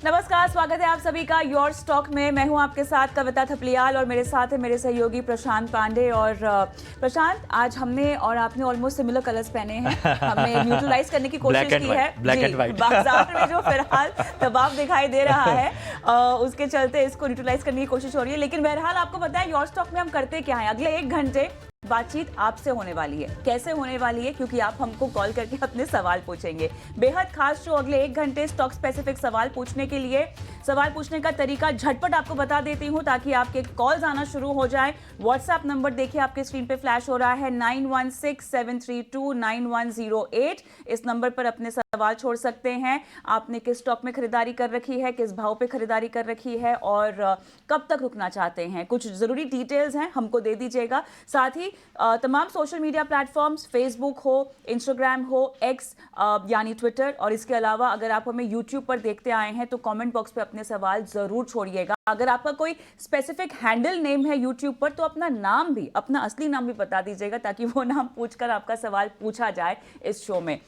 नमस्कार, स्वागत है आप सभी का योर स्टॉक में। मैं हूं आपके साथ कविता थपलियाल और मेरे साथ है मेरे सहयोगी प्रशांत पांडे। और प्रशांत, आज हमने और आपने ऑलमोस्ट सिमिलर कलर्स पहने हैं। हमने न्यूट्रलाइज करने की कोशिश की है जी, बाजार में जो फिलहाल दबाव दिखाई दे रहा है उसके चलते इसको न्यूट्रलाइज करने की कोशिश हो रही है। लेकिन बहरहाल आपको पता है योर स्टॉक में हम करते क्या है, अगले 1 घंटे बातचीत आपसे होने वाली है। कैसे होने वाली है? क्योंकि आप हमको कॉल करके अपने सवाल पूछेंगे। बेहद खास शो, अगले 1 घंटे स्टॉक स्पेसिफिक सवाल पूछने के लिए। सवाल पूछने का तरीका झटपट आपको बता देती हूं ताकि आपके कॉल्स आना शुरू हो जाए। व्हाट्सएप नंबर देखिए आपके स्क्रीन पे फ्लैश हो रहा है 9167329108। इस नंबर पर अपने सवाल छोड़ सकते हैं। आपने किस स्टॉक में खरीदारी कर रखी है, किस भाव पे खरीदारी कर रखी है और कब तक रुकना चाहते हैं, कुछ जरूरी डिटेल्स हैं हमको दे दीजिएगा। साथ ही तमाम सोशल मीडिया प्लेटफॉर्म्स, फेसबुक हो, इंस्टाग्राम हो, एक्स यानी ट्विटर, और इसके अलावा अगर आप हमें यूट्यूब पर देखते आए हैं तो कमेंट बॉक्स पे अपने सवाल जरूर छोड़िएगा। अगर आपका कोई स्पेसिफिक हैंडल नेम है यूट्यूब पर तो अपना नाम भी, अपना असली नाम भी बता दीजिएगा ताकि वो नाम पूछकर आपका सवाल पूछा जाए इस शो में।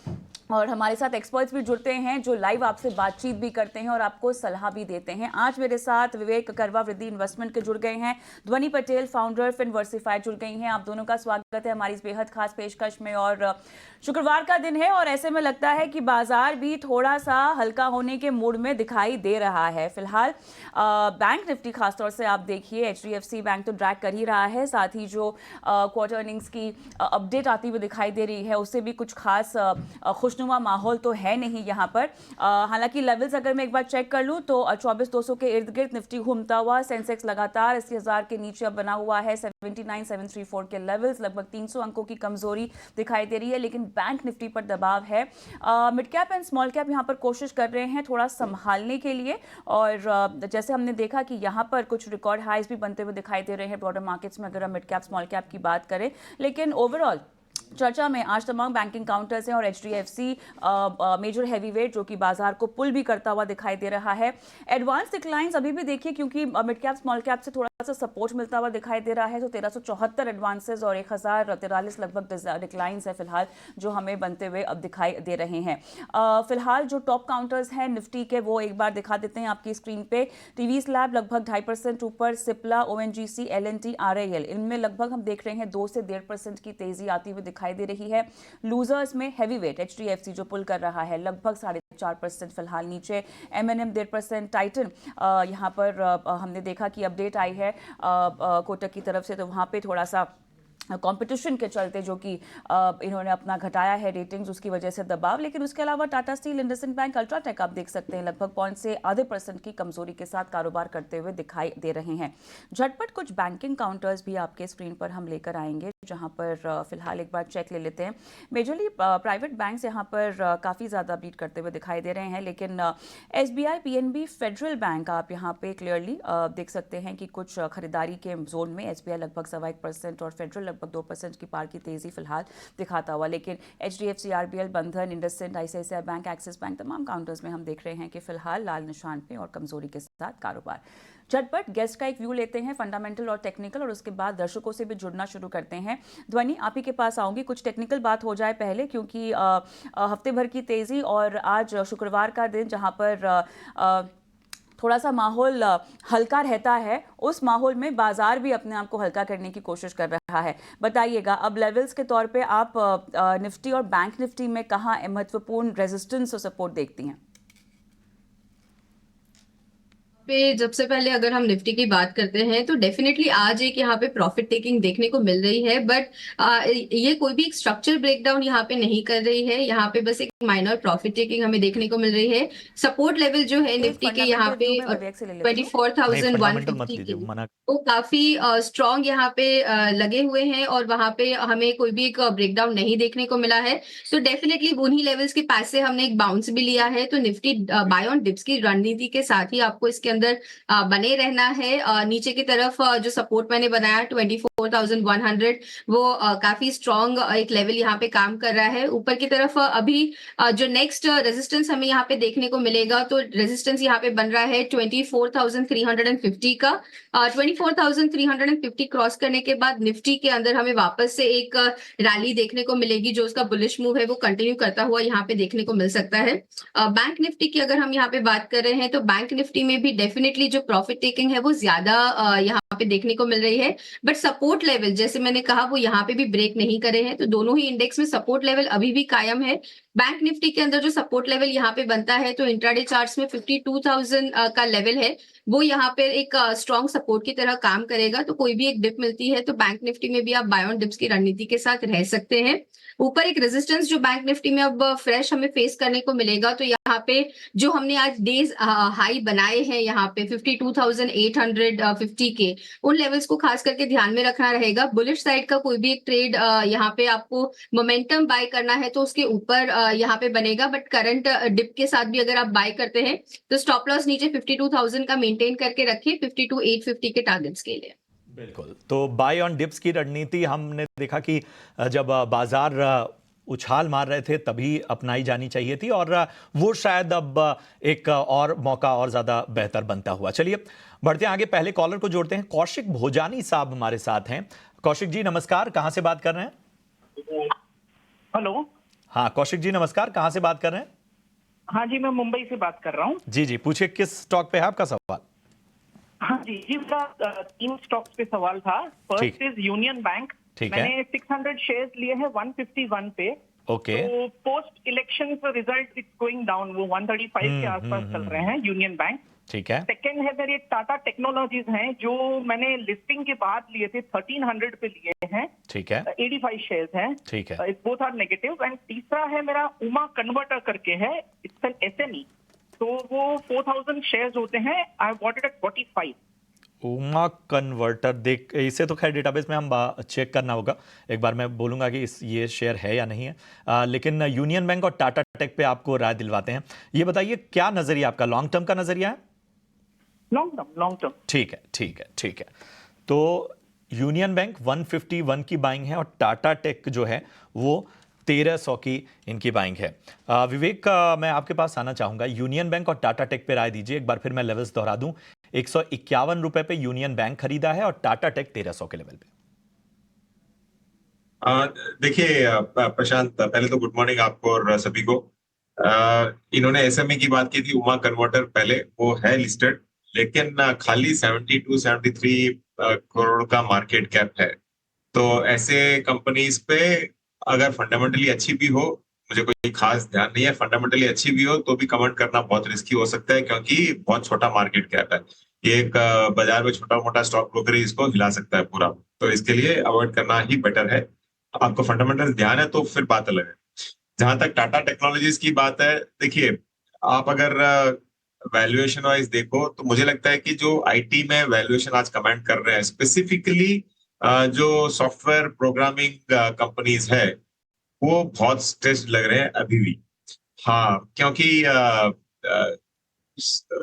और हमारे साथ एक्सपर्ट्स भी जुड़ते हैं जो लाइव आपसे बातचीत भी करते हैं और आपको सलाह भी देते हैं। आज मेरे साथ विवेक करवा वृद्धि इन्वेस्टमेंट के जुड़ गए हैं, ध्वनि पटेल फाउंडर फिनवर्सिफाई जुड़ गई हैं। आप दोनों का स्वागत है हमारी इस बेहद खास पेशकश में। और शुक्रवार का दिन है और ऐसे में लगता है कि बाजार भी थोड़ा सा हल्का होने के मूड में दिखाई दे रहा है। फिलहाल बैंक निफ्टी खासतौर से आप देखिए, HDFC बैंक तो ड्रैग कर ही रहा है, साथ ही जो क्वार्टर अर्निंग्स की अपडेट आती हुई दिखाई दे रही है उससे भी कुछ खास खुशनुमा माहौल तो है नहीं यहाँ पर। हालांकि लेवल्स अगर मैं एक बार चेक कर लूँ तो 24,200 के इर्द गिर्द निफ्टी घूमता हुआ, सेंसेक्स लगातार 80,000 के नीचे अब बना हुआ है। 79,734 के लेवल्स, लगभग 300 अंकों की कमजोरी दिखाई दे रही है। लेकिन बैंक निफ्टी पर दबाव है। Mid cap and small cap यहाँ पर कोशिश कर रहे हैं थोड़ा संभालने के लिए। और जैसे हमने देखा कि यहाँ पर कुछ रिकॉर्ड हाइज भी बनते हुए दिखाई दे रहे हैं ब्रॉडर मार्केट्स में अगर हम मिड कैप स्मॉल कैप की बात करें। लेकिन ओवरऑल चर्चा में आज तमाम बैंकिंग काउंटर्स हैं और HDFC मेजर हैवीवेट जो कि बाजार को पुल भी करता हुआ दिखाई दे रहा है। एडवांस डिक्लाइंस अभी भी देखिए क्योंकि मिड कैप स्मॉल कैप से थोड़ा सा सपोर्ट मिलता हुआ दिखाई दे रहा है। तो 1374 एडवांसेस और 1043 लगभग डिक्लाइंस है फिलहाल जो हमें बनते हुए अब दिखाई दे रहे हैं। फिलहाल जो टॉप काउंटर्स हैं निफ्टी के वो एक बार दिखा देते हैं आपकी स्क्रीन पे। टीवी स्लैब लगभग 2.5% ऊपर, सिप्ला, ONGC, LNT, RIL इनमें लगभग हम देख रहे हैं 2 से 1.5% की तेजी आती हुई दिखाई दे रही है। लूजर्स में हैवीवेट HDFC जो पुल कर रहा है लगभग 4.5% फिलहाल नीचे। M&M 1.5%, टाइटन यहाँ पर हमने देखा कि अपडेट आई है कोटक की तरफ से, तो वहाँ पे थोड़ा सा कंपटीशन के चलते जो कि इन्होंने अपना घटाया है रेटिंग्स, उसकी वजह से दबाव। लेकिन उसके अलावा Tata steel, IndusInd bank, UltraTech आप देख सकते हैं लगभग 0.5% की कमजोरी के साथ कारोबार करते हुए दिखाई दे रहे हैं। झटपट कुछ बैंकिंग काउंटर्स भी आपके स्क्रीन पर हम लेकर आएंगे जहां पर फिलहाल एक बार चेक ले लेते हैं। मेजरली प्राइवेट बैंक्स यहाँ पर काफ़ी ज़्यादा बीट करते हुए दिखाई दे रहे हैं। लेकिन SBI, PNB, फेडरल बैंक आप यहाँ पे क्लियरली देख सकते हैं कि कुछ खरीदारी के जोन में। SBI लगभग 1.25% और फेडरल लगभग 2% की पार की तेजी फिलहाल दिखाता हुआ। लेकिन HDFC, RBL, बंधन, IndusInd, ICICI bank, axis bank तमाम काउंटर्स में हम देख रहे हैं कि फिलहाल लाल निशान पे और कमजोरी के साथ कारोबार। झटपट गेस्ट का एक व्यू लेते हैं, फंडामेंटल और टेक्निकल, और उसके बाद दर्शकों से भी जुड़ना शुरू करते हैं। ध्वनि, आप ही के पास आऊंगी। कुछ टेक्निकल बात हो जाए पहले क्योंकि हफ्ते भर की तेजी और आज शुक्रवार का दिन जहां पर थोड़ा सा माहौल हल्का रहता है, उस माहौल में बाजार भी अपने आप को हल्का करने की कोशिश कर रहा है। बताइएगा अब लेवल्स के तौर पे आप निफ्टी और बैंक निफ्टी में कहाँ महत्वपूर्ण रेजिस्टेंस और सपोर्ट देखती हैं? पे सबसे पहले अगर हम निफ्टी की बात करते हैं तो डेफिनेटली आज एक यहाँ पे प्रॉफिट टेकिंग देखने को मिल रही है, बट ये कोई भी एक स्ट्रक्चर ब्रेकडाउन यहाँ पे नहीं कर रही है। यहाँ पे बस एक माइनर प्रॉफिट टेकिंग हमें देखने को मिल रही है। सपोर्ट लेवल जो है निफ्टी के यहाँ पे व्यू में विवेक से ले लेती हूँ। 24,150 के वो काफी स्ट्रॉन्ग यहाँ पे लगे हुए हैं और वहां पे हमें कोई भी एक ब्रेकडाउन नहीं देखने को मिला है। तो डेफिनेटली उन्हीं लेवल्स के पास से हमने एक बाउंस भी लिया है। तो निफ्टी बाय ऑन डिप्स की रणनीति के साथ ही आपको इसके अंदर बने रहना है। नीचे की तरफ जो सपोर्ट मैंने बनाया 24,100 वो काफी स्ट्रॉन्ग एक लेवल यहाँ पे काम कर रहा है। ऊपर की तरफ अभी जो नेक्स्ट रेजिस्टेंस हमें यहाँ पे देखने को मिलेगा, तो रेजिस्टेंस यहाँ पे बन रहा है 24,350 का। 24,350 क्रॉस करने के बाद निफ्टी के अंदर हमें वापस से एक रैली देखने को मिलेगी, जो उसका बुलिश मूव है वो कंटिन्यू करता हुआ यहाँ पे देखने को मिल सकता है। बैंक निफ्टी की अगर हम यहाँ पे बात कर रहे हैं, तो बैंक निफ्टी में भी डेफिनेटली जो प्रॉफिट टेकिंग है वो ज्यादा यहाँ पे देखने को मिल रही है। बट सपोर्ट लेवल जैसे मैंने कहा वो यहाँ पे भी ब्रेक नहीं करे हैं, तो दोनों ही इंडेक्स में सपोर्ट लेवल अभी भी कायम है। बैंक निफ्टी के अंदर जो सपोर्ट लेवल यहाँ पे बनता है, तो इंट्राडे चार्ट्स में 52,000 का लेवल है, वो यहाँ पे एक स्ट्रॉन्ग सपोर्ट की तरह काम करेगा। तो कोई भी एक डिप मिलती है तो बैंक निफ्टी में भी आप बाय ऑन डिप्स की रणनीति के साथ रह सकते हैं। ऊपर एक रेजिस्टेंस जो बैंक निफ्टी में अब फ्रेश हमें फेस करने को मिलेगा, तो यहाँ पे जो हमने आज डेज हाई बनाए हैं यहाँ पे 52,850 के, उन लेवल्स को खास करके ध्यान में रखना रहेगा। बुलिश साइड का कोई भी एक ट्रेड यहाँ पे आपको मोमेंटम बाय करना है तो उसके ऊपर यहाँ पे बनेगा, बट करंट डिप के साथ भी अगर आप बाय करते हैं तो स्टॉप लॉस नीचे 52,000 का मेंटेन करके रखिए 52,850 के टारगेट्स के लिए। बिल्कुल, तो बाय ऑन डिप्स की रणनीति हमने देखा कि जब बाजार उछाल मार रहे थे तभी अपनाई जानी चाहिए थी, और वो शायद अब एक और मौका और ज्यादा बेहतर बनता हुआ। चलिए बढ़ते हैं आगे, पहले कॉलर को जोड़ते हैं। कौशिक भोजानी साहब हमारे साथ हैं। कौशिक जी नमस्कार, कहां से बात कर रहे हैं? हेलो। हाँ कौशिक जी नमस्कार, कहां से बात कर रहे हैं? हाँ जी, मैं मुंबई से बात कर रहा हूँ। जी जी पूछिए, किस स्टॉक पे है आपका सवाल? हाँ जी जी, मेरा 3 स्टॉक्स पे सवाल था। First is union bank. ठीक है। मैंने 600 शेयर्स लिए हैं 151 पे। ओके। तो post election result it's going down, वो 135 के आसपास चल रहे हैं यूनियन बैंक। ठीक है। सेकेंड है मेरे टाटा टेक्नोलॉजीज हैं, जो मैंने लिस्टिंग के बाद लिए थे 1300 पे लिए हैं। ठीक है। 85 शेयर्स हैं। ठीक है। Both are negative. एंड तीसरा है मेरा उमा कन्वर्टर करके है, इट्स एन एसएमई, तो वो 4000 शेयर्स होते हैं। I bought it at 45। Uma converter, देख इसे तो खैर डेटाबेस में हम चेक करना होगा, एक बार मैं बोलूंगा कि ये शेयर है या नहीं है। लेकिन यूनियन बैंक और टाटा टेक पे आपको राय दिलवाते हैं। ये बताइए क्या नजरिया आपका, लॉन्ग टर्म का नजरिया है? Long term. ठीक है ठीक है ठीक है। तो यूनियन बैंक 151 की बाइंग है और टाटा टेक जो है वो 1300 की इनकी बाइंग है। विवेक मैं आपके पास आना चाहूंगा, यूनियन बैंक और टाटा टेक पे राय दीजिए। एक बार फिर मैं लेवल्स दोहरा दूं, 151 रुपए पे यूनियन बैंक खरीदा है और टाटा टेक 1300 के लेवल पे। देखिए प्रशांत, पहले तो गुड मॉर्निंग आपको और सभी को। इन्होंने एसएमई की बात की थी, उमा कन्वर्टर पहले, वो है लिस्टेड, लेकिन खाली 72-73 करोड़ का मार्केट कैप है। तो ऐसे कंपनीज पे अगर फंडामेंटली अच्छी भी हो, मुझे कोई खास ध्यान नहीं है, फंडामेंटली अच्छी भी हो तो भी कमेंट करना बहुत रिस्की हो सकता है, क्योंकि बहुत छोटा मार्केट कैप है। ये एक बाजार में छोटा मोटा स्टॉक ब्रोकर इसको हिला सकता है पूरा, तो इसके लिए अवॉइड करना ही बेटर है। आपको फंडामेंटल ध्यान है तो फिर बात अलग है। जहां तक टाटा टेक्नोलॉजीज की बात है, देखिए आप अगर वैल्यूएशन वाइज देखो तो मुझे लगता है कि जो आईटी में वैल्यूएशन आज कमेंट कर रहे हैं, स्पेसिफिकली जो सॉफ्टवेयर प्रोग्रामिंग कंपनीज है, वो बहुत स्ट्रेस्ड लग रहे हैं अभी भी। हाँ, क्योंकि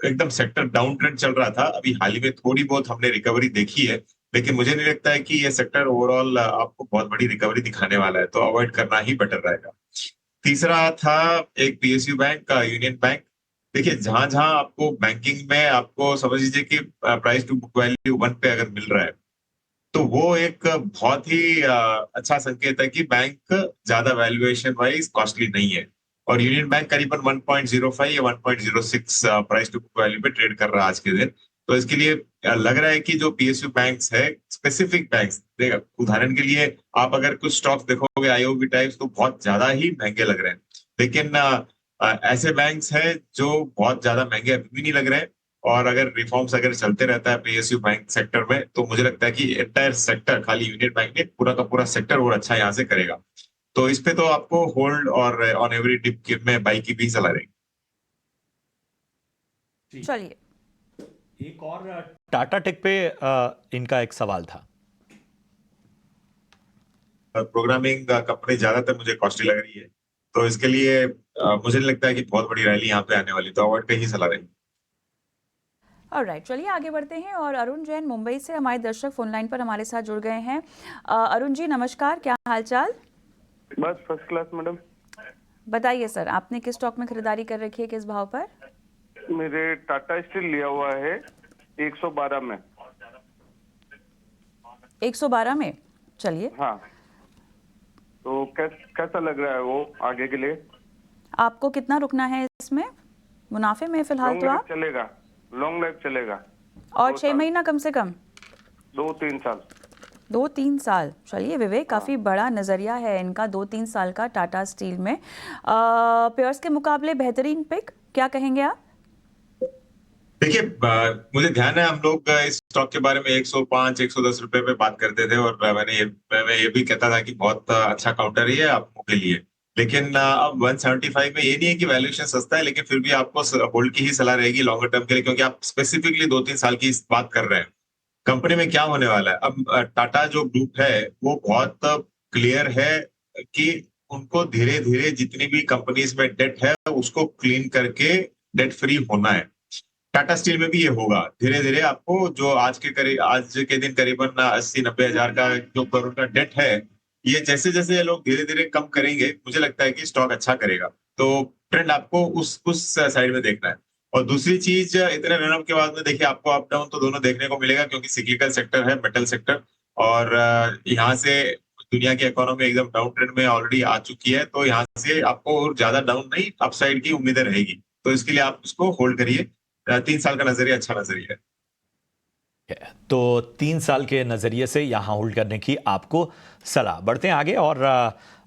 एकदम सेक्टर डाउन ट्रेंड चल रहा था, अभी हाल ही में थोड़ी बहुत हमने रिकवरी देखी है, लेकिन मुझे नहीं लगता है कि ये सेक्टर ओवरऑल आपको बहुत बड़ी रिकवरी दिखाने वाला है, तो अवॉइड करना ही बेटर रहेगा। तीसरा था एक पीएसयू बैंक का, यूनियन बैंक। देखिए जहां जहां आपको बैंकिंग में आपको समझ लीजिए कि प्राइस टू बुक वैल्यू 1 पे अगर मिल रहा है, तो वो एक बहुत ही अच्छा संकेत है कि बैंक ज्यादा वैल्यूएशन वाइज कॉस्टली नहीं है। और यूनियन बैंक करीबन 1.05 या 1.06 प्राइस टू बुक वैल्यू पे ट्रेड कर रहा है आज के दिन। तो इसके लिए लग रहा है कि जो पीएसयू बैंक्स है, स्पेसिफिक बैंक्स, उदाहरण के लिए आप अगर कुछ स्टॉक्स देखोगे आईओबी टाइप्स, तो बहुत ज्यादा ही महंगे लग रहे हैं, लेकिन ऐसे बैंक्स हैं जो बहुत ज्यादा महंगे अभी भी नहीं लग रहे हैं। और अगर रिफॉर्म्स अगर चलते रहता है पीएसयू बैंक सेक्टर में, तो मुझे लगता है कि एंटायर सेक्टर, खाली यूनियन बैंक नहीं, पूरा का पूरा सेक्टर और अच्छा यहाँ से करेगा। तो इस पे तो आपको होल्ड और ऑन एवरी डिप में बाई की भी सलाह रहेगी। चलिए एक और टाटा टेक पे इनका एक सवाल था। प्रोग्रामिंग कंपनी ज्यादातर मुझे कॉस्टली लग रही है, तो इसके लिए मुझे लगता है कि बहुत बड़ी रैली यहाँ पे आने वाली, तो अवॉइड का ही सलाह रहेगी। ऑलराइट, चलिए आगे बढ़ते हैं और अरुण जैन मुंबई से हमारे दर्शक फोन लाइन पर हमारे साथ जुड़ गए हैं। अरुण जी नमस्कार, क्या हालचाल? बस फर्स्ट क्लास मैडम। बताइए सर, आपने किस स्टॉक में खरीदारी कर रखी है, किस भाव पर? मेरे टाटा स्टील लिया हुआ है 112 में। 112 में, चलिए। हाँ, तो कैसा लग रहा है वो आगे के लिए? आपको कितना रुकना है इसमें? मुनाफे में फिलहाल लॉन्ग तो लाइफ आप, चलेगा, लॉन्ग लाइफ चलेगा। और 2 6 साल। महीना कम से कम? 2-3 साल। 2-3 साल, चलिए विवेक, काफ़ी बड़ा नज़रिया है इनका 2-3 साल का टाटा स्टील में। पेयर्स के मुकाबले बेहतरीन पिक, क्या कहेंगे आप? देखिए, मुझे ध्यान है हम लोग इस स्टॉक के बारे में 105-110 रुपए पे बात करते थे और मैं ये भी कहता था कि बहुत अच्छा काउंटर ही है आपको के लिए। लेकिन अब 175 में ये नहीं है कि वैल्यूएशन सस्ता है, लेकिन फिर भी आपको होल्ड की ही सलाह रहेगी लॉन्गर टर्म के लिए, क्योंकि आप स्पेसिफिकली 2-3 साल की बात कर रहे हैं। कंपनी में क्या होने वाला है अब, टाटा जो ग्रुप है वो बहुत क्लियर है कि उनको धीरे धीरे जितनी भी कंपनीज में डेट है उसको क्लीन करके डेट फ्री होना है। टाटा स्टील में भी ये होगा, धीरे धीरे आपको जो आज के दिन करीबन 80-90 हजार का जो करोड़ का डेट है, ये जैसे जैसे ये लोग धीरे धीरे कम करेंगे मुझे लगता है कि स्टॉक अच्छा करेगा। तो ट्रेंड आपको उस साइड में देखना है। और दूसरी चीज, इतने रनअप के बाद में देखिए आपको अप डाउन तो दोनों देखने को मिलेगा, क्योंकि सिक्लिकल सेक्टर है मेटल सेक्टर, और यहाँ से दुनिया की इकोनॉमी एकदम डाउन ट्रेंड में ऑलरेडी आ चुकी है, तो यहाँ से आपको और ज्यादा डाउन नहीं अपसाइड की उम्मीदें रहेगी। तो इसके लिए आप उसको होल्ड करिए। 3 साल का नजरिया अच्छा नजरिया है। तो 3 साल के नजरिए से यहां होल्ड करने की आपको सलाह। बढ़ते हैं आगे और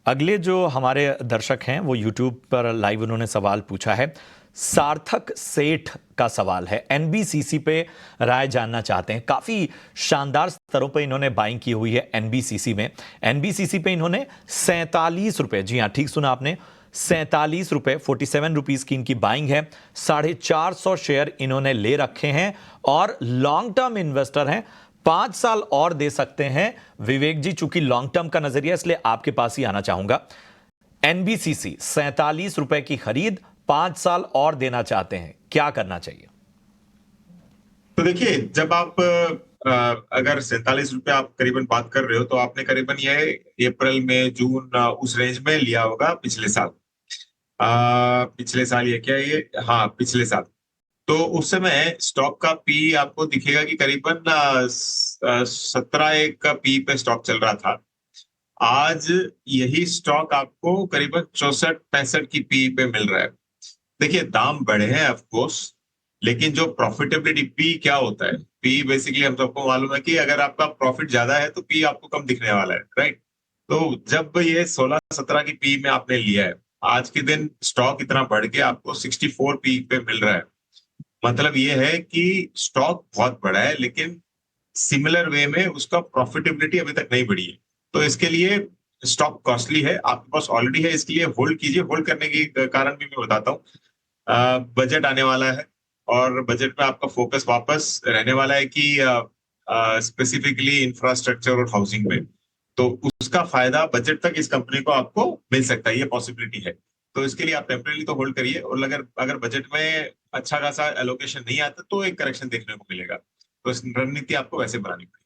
अगले जो हमारे दर्शक हैं वो यूट्यूब पर लाइव उन्होंने सवाल पूछा है। सार्थक सेठ का सवाल है, एनबीसीसी पे राय जानना चाहते हैं। काफी शानदार स्तरों पे इन्होंने बाइंग की हुई है एनबीसीसी में। एनबीसीसी पे इन्होंने 47 रुपए, जी हाँ ठीक सुना आपने, 47 रुपए 47 रुपीज की इनकी बाइंग है। 450 शेयर इन्होंने ले रखे हैं और लॉन्ग टर्म इन्वेस्टर हैं, 5 साल और दे सकते हैं। विवेक जी, चूंकि लॉन्ग टर्म का नजरिया इसलिए आपके पास ही आना चाहूंगा। एनबीसीसी 47 रुपए की खरीद, 5 साल और देना चाहते हैं, क्या करना चाहिए? तो देखिए, जब आप अगर 47 रुपए आप करीबन बात कर रहे हो, तो आपने करीबन ये अप्रैल में जून उस रेंज में लिया होगा पिछले साल। पिछले साल ये क्या है ये, हाँ पिछले साल। तो उस समय स्टॉक का पी आपको दिखेगा कि करीबन 17 एक का पी पे स्टॉक चल रहा था। आज यही स्टॉक आपको करीबन 64-65 की पी पे मिल रहा है। देखिए, दाम बढ़े हैं ऑफ कोर्स, लेकिन जो प्रॉफिटेबिलिटी, पी क्या होता है, पी बेसिकली हम सबको मालूम है कि अगर आपका प्रॉफिट ज्यादा है तो पी आपको कम दिखने वाला है, राइट? तो जब ये 16-17 की पी में आपने लिया है, आज के दिन स्टॉक इतना बढ़ के आपको 64 पी पे मिल रहा है, मतलब ये है कि स्टॉक बहुत बड़ा है लेकिन सिमिलर वे में उसका प्रॉफिटेबिलिटी अभी तक नहीं बढ़ी है। तो इसके लिए स्टॉक कॉस्टली है, आपके पास ऑलरेडी है, इसके लिए होल्ड कीजिए। होल्ड करने की कारण भी मैं बताता हूँ। बजट आने वाला है और बजट में आपका फोकस वापस रहने वाला है कि स्पेसिफिकली इंफ्रास्ट्रक्चर और हाउसिंग में, तो उसका फायदा बजट तक इस कंपनी को आपको मिल सकता है, ये पॉसिबिलिटी है। तो इसके लिए आप टेम्परेरी तो होल्ड करिए, और अगर बजट में अच्छा खासा एलोकेशन नहीं आता तो एक करेक्शन देखने को मिलेगा। तो इस रणनीति आपको वैसे बनानी पड़ेगी।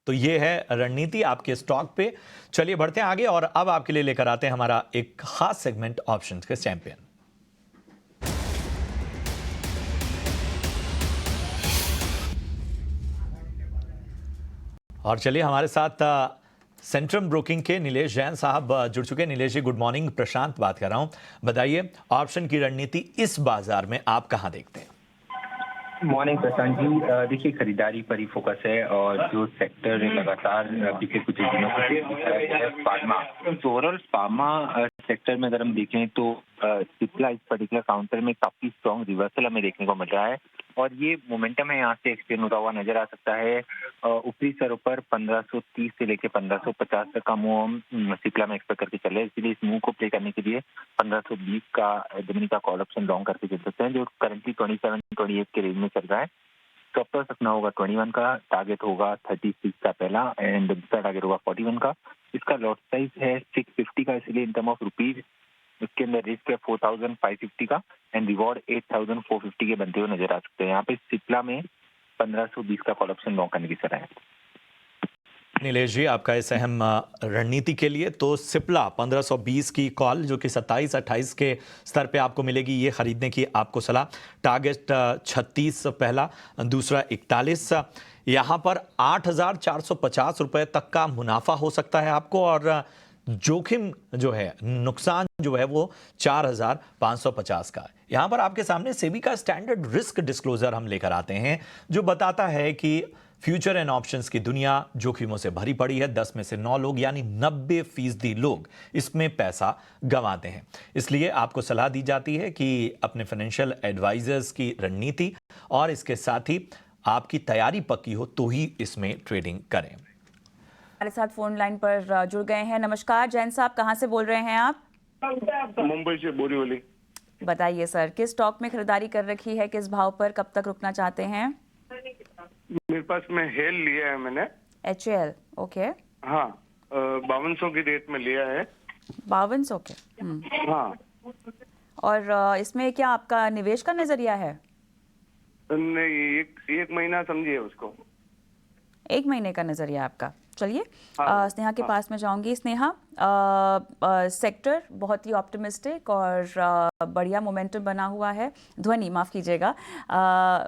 तो ये है रणनीति आपके स्टॉक पे। चलिए बढ़ते हैं आगे और अब आपके लिए लेकर आते हैं हमारा एक खास सेगमेंट, ऑप्शंस के चैंपियन। और चलिए हमारे साथ सेंट्रम ब्रोकिंग के नीलेश जैन साहब जुड़ चुके हैं। नीलेश जी गुड मॉर्निंग, प्रशांत बात कर रहा हूं। बताइए, ऑप्शन की रणनीति इस बाजार में आप कहां देखते हैं? मॉर्निंग प्रशांत जी, देखिए खरीदारी पर ही फोकस है और जो सेक्टर लगातार पिछले कुछ दिनों से फार्मा, तो ओवरऑल फार्मा सेक्टर में अगर हम देखें तो सिप्ला इस पर्टिकुलर काउंटर में काफी स्ट्रॉन्ग रिवर्सल हमें देखने को मिल रहा है और ये मोमेंटम है यहाँ से एक्सटेंड होता हुआ नजर आ सकता है। ऊपरी स्तरों पर 1530 से लेकर 1550 तक का मूव हम सिप्ला में एक्सपेक्ट करके चले, इसलिए इस मूव को प्ले करने के लिए 1520 का जमीनी का कॉल ऑप्शन लॉन्ग करके चल सकते हैं, जो करंटली 27-28 के रेंज में चल रहा है। स्टॉप लॉस रखना होगा 21 का, टारगेट होगा 36 का पहला एंड दूसरा टारगेट होगा 41 का। इसका लॉट साइज है 650 का, इसलिए इन टर्म ऑफ रुपीज उसके अंदर रिस्क है 4550 का एंड रिवॉर्ड 8450 के बनते हुए नजर आ सकते हैं। यहाँ पे सिप्ला में 1520 का कॉल ऑप्शन लॉन्ग करने की सलाह है। नीलेश जी, आपका इस अहम रणनीति के लिए। तो सिप्ला 1520 की कॉल जो कि 27-28 के स्तर पे आपको मिलेगी, ये खरीदने की आपको सलाह। टारगेट 36 पहला, दूसरा 41। यहाँ पर 8,450 रुपए तक का मुनाफा हो सकता है आपको, और जोखिम जो है, नुकसान जो है वो 4,550 का है। यहाँ पर आपके सामने सेबी का स्टैंडर्ड रिस्क डिस्क्लोजर हम लेकर आते हैं, जो बताता है कि फ्यूचर एंड ऑप्शंस की दुनिया जोखिमों से भरी पड़ी है। 10 में से 9 लोग यानी 90% लोग इसमें पैसा गंवाते हैं। इसलिए आपको सलाह दी जाती है कि अपने फाइनेंशियल एडवाइजर्स की रणनीति और इसके साथ ही आपकी तैयारी पक्की हो तो ही इसमें ट्रेडिंग करें। हमारे साथ फोन लाइन पर जुड़ गए हैं। नमस्कार जैन साहब, कहाँ से बोल रहे हैं आप? मुंबई से बोरीवली। बताइए सर, किस स्टॉक में खरीदारी कर रखी है, किस भाव पर, कब तक रुकना चाहते हैं? मेरे पास में हेल लिया है मैंने। HL, okay. हाँ, 5200 की रेट में लिया है। 5200 के। हाँ। और इसमें क्या आपका निवेश का नजरिया है? नहीं, एक महीना समझिए उसको। 1 महीने का नजरिया आपका। चलिए हाँ, स्नेहा के पास में जाऊंगी। स्नेहा, सेक्टर बहुत ही ऑप्टिमिस्टिक और बढ़िया मोमेंटम बना हुआ है। ध्वनि, माफ़ कीजिएगा,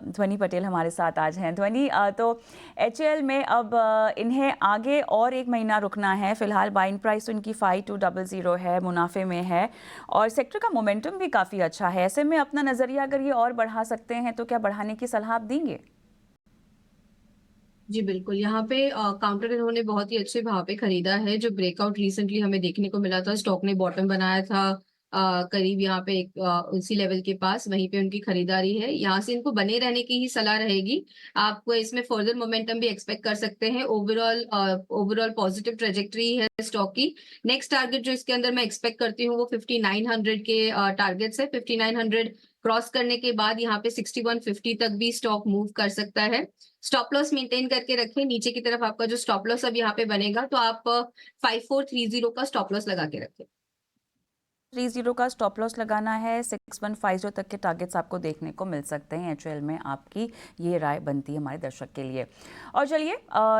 ध्वनि पटेल हमारे साथ आज हैं। ध्वनि, तो HL में अब इन्हें आगे और 1 महीना रुकना है। फिलहाल बाइंग प्राइस तो इनकी 5200 है, मुनाफे में है, और सेक्टर का मोमेंटम भी काफ़ी अच्छा है। ऐसे में अपना नज़रिया अगर ये और बढ़ा सकते हैं तो क्या बढ़ाने की सलाह आप देंगे? जी बिल्कुल, यहाँ पे काउंटर इन्होंने बहुत ही अच्छे भाव पे खरीदा है। जो ब्रेकआउट रिसेंटली हमें देखने को मिला था, स्टॉक ने बॉटम बनाया था करीब यहाँ पे उसी लेवल के पास, वहीं पे उनकी खरीदारी है। यहाँ से इनको बने रहने की ही सलाह रहेगी। आपको इसमें फर्दर मोमेंटम भी एक्सपेक्ट कर सकते हैं। ओवरऑल पॉजिटिव ट्रेजेक्टरी है स्टॉक की। नेक्स्ट टारगेट जो इसके अंदर मैं एक्सपेक्ट करती हूँ वो 5900 के टारगेट्स है। 5900 क्रॉस करने के बाद यहाँ पे 6150 तक भी स्टॉक मूव कर सकता है। स्टॉप लॉस मेंटेन करके रखें। नीचे की तरफ आपका जो स्टॉप लॉस अब यहाँ पे बनेगा, तो आप 5430 का स्टॉप लॉस लगा के रखें। 30 का स्टॉप लॉस लगाना है। 6150 तक के टारगेट्स आपको देखने को मिल सकते हैं। HL में आपकी ये राय बनती है हमारे दर्शक के लिए। और चलिए,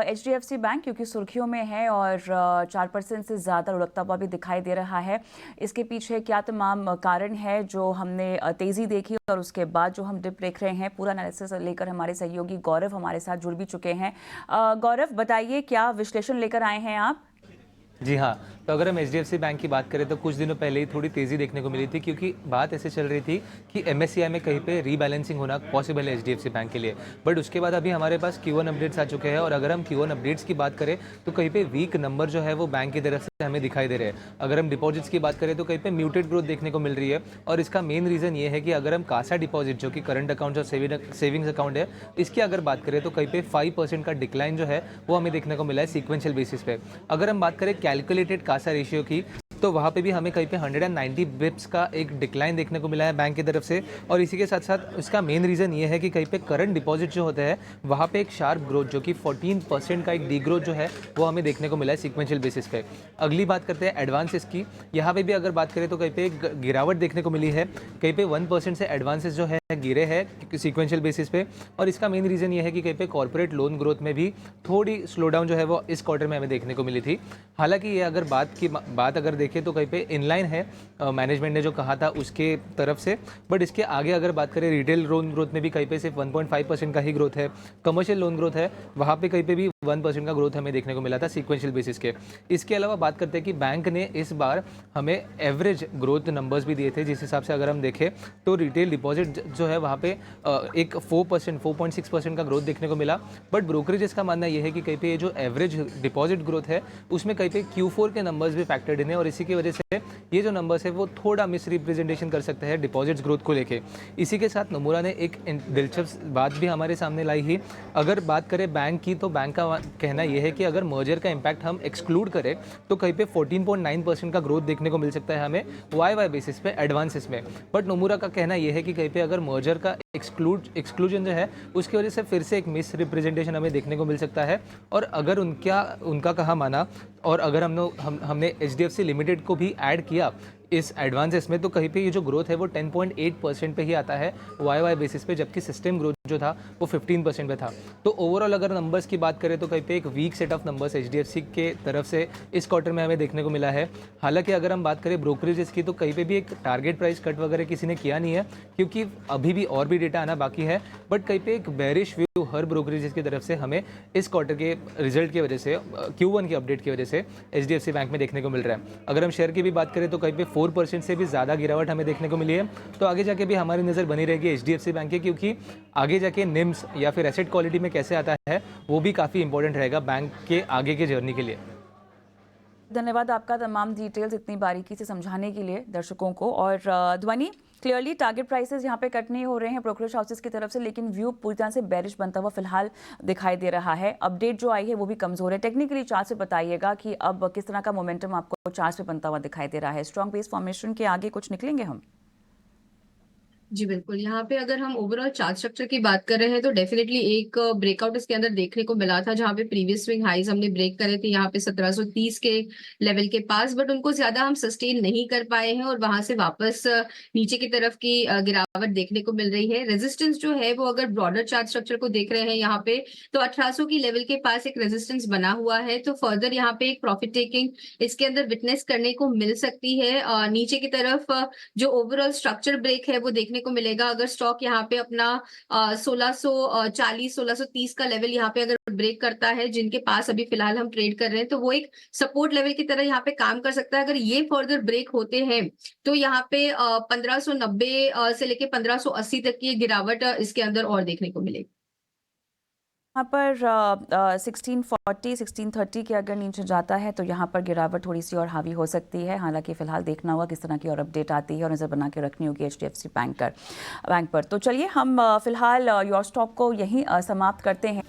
HDFC बैंक क्योंकि सुर्खियों में है और 4% से ज़्यादा लुढ़कता हुआ भी दिखाई दे रहा है। इसके पीछे क्या तमाम कारण है जो हमने तेज़ी देखी और उसके बाद जो हम डिप देख रहे हैं, पूरा एनालिसिस लेकर हमारे सहयोगी गौरव हमारे साथ जुड़ भी चुके हैं। गौरव, बताइए क्या विश्लेषण लेकर आए हैं आप? जी हाँ, तो अगर हम HDFC बैंक की बात करें तो कुछ दिनों पहले ही थोड़ी तेज़ी देखने को मिली थी, क्योंकि बात ऐसे चल रही थी कि MSCI में कहीं पे रीबैलेंसिंग होना पॉसिबल है HDFC बैंक के लिए। बट उसके बाद अभी हमारे पास Q1 अपडेट्स आ चुके हैं, और अगर हम Q1 अपडेट्स की बात करें तो कहीं पे वीक नंबर जो है वो बैंक की तरफ से हमें दिखाई दे रहे हैं। अगर हम डिपॉजिट्स की बात करें तो कहीं पे म्यूटेड ग्रोथ देखने को मिल रही है, और इसका मेन रीज़न ये है कि अगर हम कासा डिपॉजिट जो कि करंट अकाउंट और सेविंग्स अकाउंट है, इसकी अगर बात करें तो कहीं पे 5% का डिक्लाइन जो है वो हमें देखने को मिला है सीक्वेंशियल बेसिस पे। अगर हम बात करें कैलकुलेटेड कासा रेशियो की, तो वहाँ पे भी हमें कहीं पे 190 बिप्स का एक डिक्लाइन देखने को मिला है बैंक की तरफ से। और इसी के साथ साथ इसका मेन रीज़न ये है कि कहीं पे करंट डिपॉजिट जो होते हैं वहाँ पे एक शार्प ग्रोथ जो कि 14% का एक डी ग्रोथ जो है वो हमें देखने को मिला है सीक्वेंशियल बेसिस पे। अगली बात करते हैं एडवांसेस की। यहाँ पे भी अगर बात करें तो कहीं पे एक गिरावट देखने को मिली है। कहीं पे 1% से एडवांसेस जो है गिरे हैं सीक्वेंशियल बेसिस पे, और इसका मेन रीज़न ये है कि कहीं पे कॉर्पोरेट लोन ग्रोथ में भी थोड़ी स्लो डाउन जो है वो इस क्वार्टर में हमें देखने को मिली थी। हालांकि ये अगर बात अगर देखें तो कहीं पे इनलाइन है मैनेजमेंट ने जो कहा था उसके तरफ से। बट इसके आगे अगर बात करें रिटेल लोन ग्रोथ में भी कहीं पे सिर्फ 1.5% का ही ग्रोथ है। कमर्शियल लोन ग्रोथ है वहाँ पे कहीं पे भी 1% का ग्रोथ हमें देखने को मिला था सीक्वेंशियल बेसिस के। इसके अलावा बात करते हैं कि बैंक ने इस बार हमें एवरेज ग्रोथ नंबर्स भी दिए थे, जिस हिसाब से अगर हम देखें तो रिटेल डिपॉजिट जो है वहाँ पे एक 4.6% का ग्रोथ देखने को मिला। बट ब्रोकरेजेस का मानना यह है कि कहीं पे ये जो एवरेज डिपॉजिट ग्रोथ है उसमें कहीं पे Q4 के नंबर्स भी फैक्टर्ड इन है, और इसी की वजह से ये जो नंबर्स है वो थोड़ा मिस रिप्रेजेंटेशन कर सकते हैं डिपॉजिट्स ग्रोथ को लेके। इसी के साथ नमूरा ने एक दिलचस्प बात भी हमारे सामने लाई ही। अगर बात करें बैंक की, तो बैंक का कहना यह है कि अगर मर्जर का इम्पैक्ट हम एक्सक्लूड करें तो कहीं पे 14.9% का ग्रोथ देखने को मिल सकता है हमें YY बेसिस पे एडवांसेस में। बट नमूरा का कहना यह है कि कहीं पे अगर मर्जर का एक्सक्लूजन जो है उसकी वजह से फिर से एक मिस रिप्रेजेंटेशन हमें देखने को मिल सकता है। और अगर उनका कहा माना, और अगर हमने HDFC लिमिटेड को भी ऐड किया इस एडवांसेस में, तो कहीं पे ये जो ग्रोथ है वो 10.8% पे ही आता है YY बेसिस पे, जबकि सिस्टम ग्रोथ जो था वो 15% पे था। तो ओवरऑल अगर नंबर्स की बात करें तो कहीं पे एक week set of numbers HDFC के तरफ से इस क्वार्टर में हमें देखने को मिला है। हालांकि अगर हम बात करें ब्रोकरेजेस की तो कहीं पे भी एक टारगेट प्राइस कट वगैरह किसी ने किया नहीं है, क्योंकि अभी भी और भी डेटा आना बाकी है। बट कहीं पे एक बेरिश व्यू हर ब्रोकरेजेस की तरफ से हमें इस क्वार्टर के रिजल्ट की वजह से, Q1 की अपडेट की वजह से HDFC बैंक में देखने को मिल रहा है। अगर हम शेयर की भी बात करें तो कहीं पे 4% से भी ज़्यादा गिरावट हमें देखने को मिली है। तो आगे जाके भी हमारी नज़र बनी रहेगी HDFC बैंक की, क्योंकि आगे जाके निम्स या फिर एसेट क्वालिटी में कैसे आता है वो भी काफ़ी इंपॉर्टेंट रहेगा बैंक के आगे के जर्नी के लिए। धन्यवाद आपका तमाम डिटेल्स इतनी बारीकी से समझाने के लिए दर्शकों को। और ध्वनि, क्लियरली टारगेट प्राइसेस यहाँ पे कट नहीं हो रहे हैं ब्रोकरेज हाउसेस की तरफ से, लेकिन व्यू पूरी तरह से बेरिश बनता हुआ फिलहाल दिखाई दे रहा है। अपडेट जो आई है वो भी कमजोर है। टेक्निकली चार्ट से बताइएगा कि अब किस तरह का मोमेंटम आपको चार्ट पे बनता हुआ दिखाई दे रहा है। स्ट्रॉन्ग बेस फॉर्मेशन के आगे कुछ निकलेंगे हम? जी बिल्कुल, यहाँ पे अगर हम ओवरऑल चार्ट स्ट्रक्चर की बात कर रहे हैं तो डेफिनेटली एक ब्रेकआउट इसके अंदर देखने को मिला था, जहाँ पे प्रीवियस स्विंग हाइज हमने ब्रेक करे थे यहाँ पे 1730 के लेवल के पास, बट उनको ज्यादा हम सस्टेन नहीं कर पाए हैं और वहां से वापस नीचे की तरफ की गिरावट देखने को मिल रही है। रेजिस्टेंस जो है वो अगर ब्रॉडर चार्ट स्ट्रक्चर को देख रहे हैं यहाँ पे तो 1800 की लेवल के पास एक रेजिस्टेंस बना हुआ है। तो फर्दर यहाँ पे एक प्रॉफिट टेकिंग इसके अंदर विटनेस करने को मिल सकती है। नीचे की तरफ जो ओवरऑल स्ट्रक्चर ब्रेक है वो देखने को मिलेगा अगर स्टॉक यहाँ पे अपना 1640 1630 का लेवल यहाँ पे अगर ब्रेक करता है, जिनके पास अभी फिलहाल हम ट्रेड कर रहे हैं, तो वो एक सपोर्ट लेवल की तरह यहाँ पे काम कर सकता है। अगर ये फर्दर ब्रेक होते हैं तो यहाँ पे 1590 से लेके 1580 तक की गिरावट इसके अंदर और देखने को मिलेगी। यहाँ पर 1640 1630 के अगर नीचे जाता है तो यहाँ पर गिरावट थोड़ी सी और हावी हो सकती है। हालांकि फिलहाल देखना होगा किस तरह की और अपडेट आती है और नज़र बना के रखनी होगी HDFC बैंक पर। तो चलिए हम फिलहाल योर स्टॉक को यहीं समाप्त करते हैं।